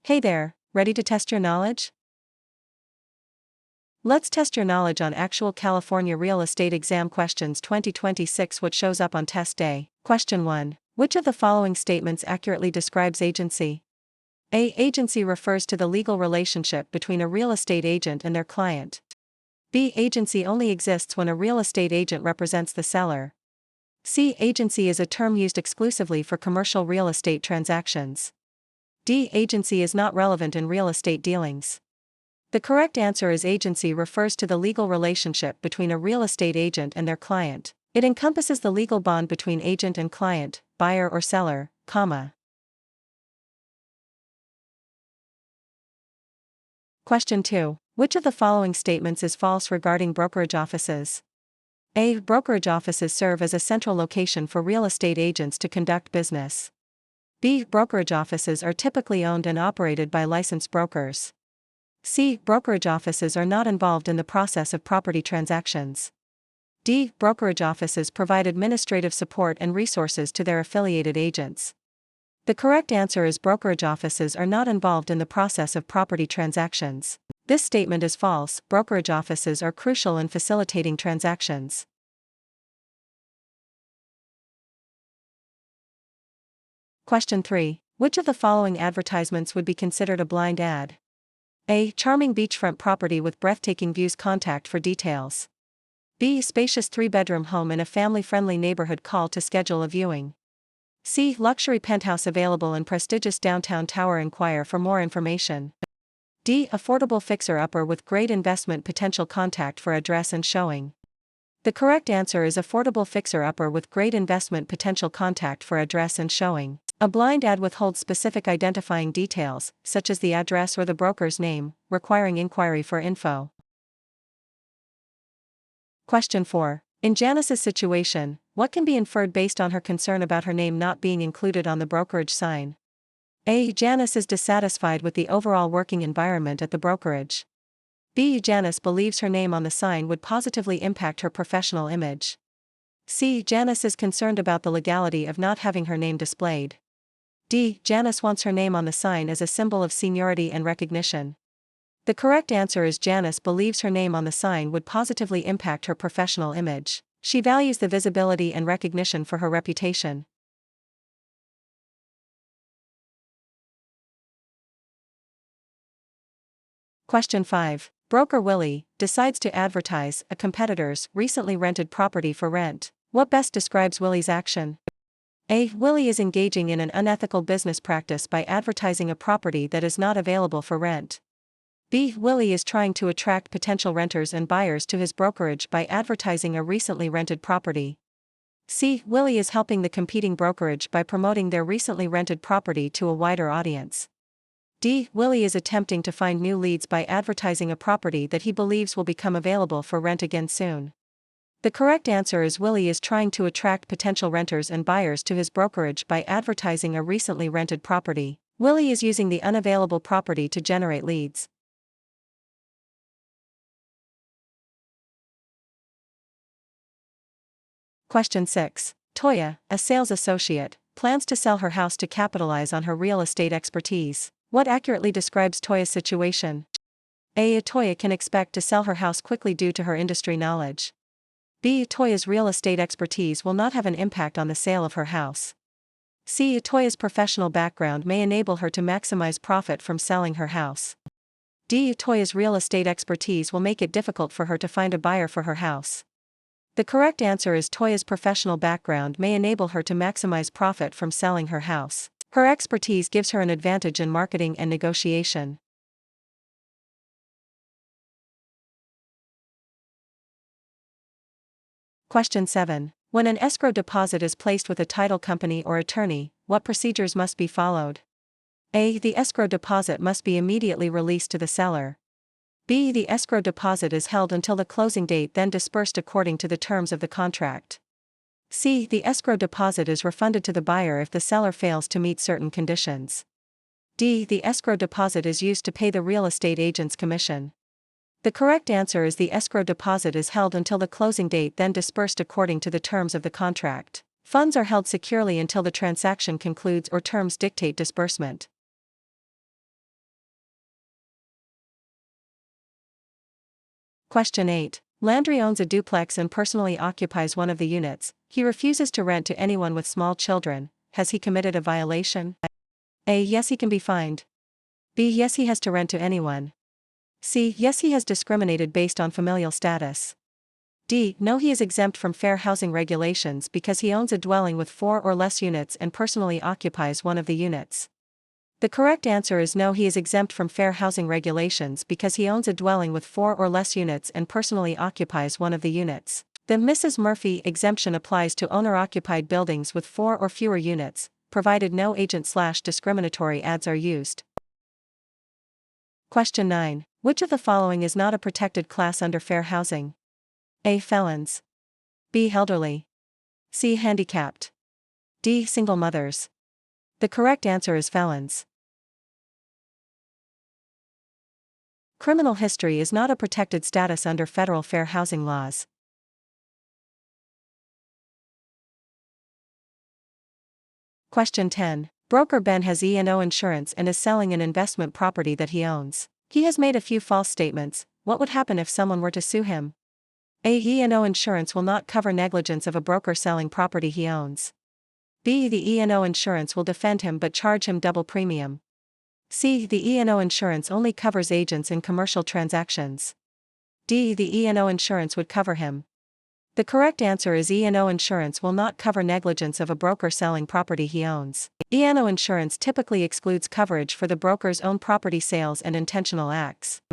Hey there, ready to test your knowledge? Let's test your knowledge on actual California real estate exam questions 2026. What shows up on test day? Question 1. Which of the following statements accurately describes agency? A. Agency refers to the legal relationship between a real estate agent and their client. B. Agency only exists when a real estate agent represents the seller. C. Agency is a term used exclusively for commercial real estate transactions. D. Agency is not relevant in real estate dealings. The correct answer is agency refers to the legal relationship between a real estate agent and their client. It encompasses the legal bond between agent and client, buyer or seller, comma. Question 2. Which of the following statements is false regarding brokerage offices? A. Brokerage offices serve as a central location for real estate agents to conduct business. B. Brokerage offices are typically owned and operated by licensed brokers. C. Brokerage offices are not involved in the process of property transactions. D. Brokerage offices provide administrative support and resources to their affiliated agents. The correct answer is brokerage offices are not involved in the process of property transactions. This statement is false. Brokerage offices are crucial in facilitating transactions. Question 3. Which of the following advertisements would be considered a blind ad? A. Charming beachfront property with breathtaking views. Contact for details. B. Spacious 3-bedroom home in a family-friendly neighborhood. Call to schedule a viewing. C. Luxury penthouse available in prestigious downtown tower. Inquire for more information. D. Affordable fixer-upper with great investment potential. Contact for address and showing. The correct answer is affordable fixer-upper with great investment potential. Contact for address and showing. A blind ad withholds specific identifying details, such as the address or the broker's name, requiring inquiry for info. Question 4. In Janice's situation, what can be inferred based on her concern about her name not being included on the brokerage sign? A. Janice is dissatisfied with the overall working environment at the brokerage. B. Janice believes her name on the sign would positively impact her professional image. C. Janice is concerned about the legality of not having her name displayed. D. Janice wants her name on the sign as a symbol of seniority and recognition. The correct answer is Janice believes her name on the sign would positively impact her professional image. She values the visibility and recognition for her reputation. Question 5. Broker Willie decides to advertise a competitor's recently rented property for rent. What best describes Willie's action? A. Willie is engaging in an unethical business practice by advertising a property that is not available for rent. B. Willie is trying to attract potential renters and buyers to his brokerage by advertising a recently rented property. C. Willie is helping the competing brokerage by promoting their recently rented property to a wider audience. D. Willie is attempting to find new leads by advertising a property that he believes will become available for rent again soon. The correct answer is Willie is trying to attract potential renters and buyers to his brokerage by advertising a recently rented property. Willie is using the unavailable property to generate leads. Question 6. Toya, a sales associate, plans to sell her house to capitalize on her real estate expertise. What accurately describes Toya's situation? A. Toya can expect to sell her house quickly due to her industry knowledge. B. Toya's real estate expertise will not have an impact on the sale of her house. C. Toya's professional background may enable her to maximize profit from selling her house. D. Toya's real estate expertise will make it difficult for her to find a buyer for her house. The correct answer is Toya's professional background may enable her to maximize profit from selling her house. Her expertise gives her an advantage in marketing and negotiation. Question 7. When an escrow deposit is placed with a title company or attorney, what procedures must be followed? A. The escrow deposit must be immediately released to the seller. B. The escrow deposit is held until the closing date, then dispersed according to the terms of the contract. C. The escrow deposit is refunded to the buyer if the seller fails to meet certain conditions. D. The escrow deposit is used to pay the real estate agent's commission. The correct answer is the escrow deposit is held until the closing date, then dispersed according to the terms of the contract. Funds are held securely until the transaction concludes or terms dictate disbursement. Question 8. Landry owns a duplex and personally occupies one of the units. He refuses to rent to anyone with small children. Has he committed a violation? A. Yes, he can be fined. B. Yes, he has to rent to anyone. C. Yes, he has discriminated based on familial status. D. No, he is exempt from fair housing regulations because he owns a dwelling with 4 or less units and personally occupies one of the units. The correct answer is no, he is exempt from fair housing regulations because he owns a dwelling with 4 or less units and personally occupies one of the units. The Mrs. Murphy exemption applies to owner-occupied buildings with 4 or fewer units, provided no agent/discriminatory ads are used. Question 9. Which of the following is not a protected class under fair housing? A. Felons. B. Elderly. C. Handicapped. D. Single mothers. The correct answer is felons. Criminal history is not a protected status under federal fair housing laws. Question 10. Broker Ben has E&O insurance and is selling an investment property that he owns. He has made a few false statements. What would happen if someone were to sue him? A. E&O insurance will not cover negligence of a broker selling property he owns. B. The E&O insurance will defend him but charge him double premium. C. The E&O insurance only covers agents in commercial transactions. D. The E&O insurance would cover him. The correct answer is E&O insurance will not cover negligence of a broker selling property he owns. E&O insurance typically excludes coverage for the broker's own property sales and intentional acts.